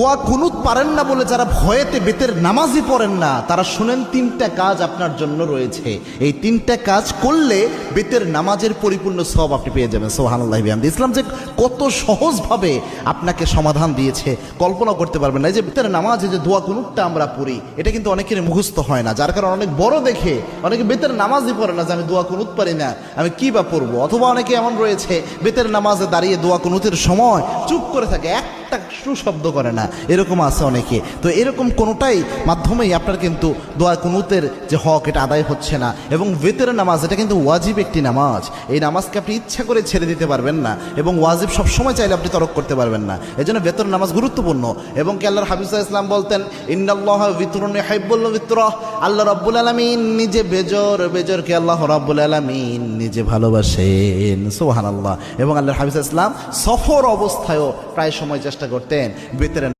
দোয়া কুনুত পারেন না বলে যারা ভয়েতে বেতের নামাজই পড়েন না, তারা শুনেন 3টা কাজ আপনার জন্য রয়েছে। এই 3টা কাজ করলে বেতের নামাজের পরিপূর্ণ সওয়াব আপনি পেয়ে যাবেন। সুবহানাল্লাহি ওয়া বিহামদিহি। ইসলাম যে কত সহজভাবে আপনাকে সমাধান দিয়েছে কল্পনা করতে পারবেন না। এই যে বেতের নামাজে যে দোয়া কুনুতটা আমরা পড়ি, এটা কিন্তু অনেকের মুখস্থ হয় না, যার কারণে অনেক বড় দেখে অনেকে বেতের নামাজই পড়ে না যে আমি দোয়া কুনুত পারি না, আমি কি বা পড়বো। অথবা অনেকে এমন রয়েছে বেতের নামাজে দাঁড়িয়ে দোয়া কুনুতের সময় চুপ করে থাকে, একটা শব্দ করে না, এরকম আছে অনেকে। তো এরকম কোনোটাই মাধ্যমেই আপনার কিন্তু দোয়া কুনুতের যে হক এটা আদায় হচ্ছে না। এবং বেতের নামাজ এটা কিন্তু ওয়াজিব একটি নামাজ, এই নামাজকে আপনি ইচ্ছা করে ছেড়ে দিতে পারবেন না, এবং ওয়াজিব সবসময় চাইলে আপনি তরক করতে পারবেন না। এই জন্য বেতের নামাজ গুরুত্বপূর্ণ। এবং কি আল্লাহর হাবিব সাল্লাল্লাহু আলাইহি ওয়াসাল্লাম বলতেন, ইন্নাল্লাহা বিতরুন ইউহিব্বুল বিতরা, আল্লাহ রাব্বুল আলামিন নিজে বেজরকে আল্লাহ রাব্বুল আলামিন নিজে ভালোবাসেন। সুবহানাল্লাহ। এবং আল্লাহর হাবিব সাল্লাল্লাহু আলাইহি ওয়াসাল্লাম সফর অবস্থায়ও প্রায় সময় চেষ্টা করতেন বেতের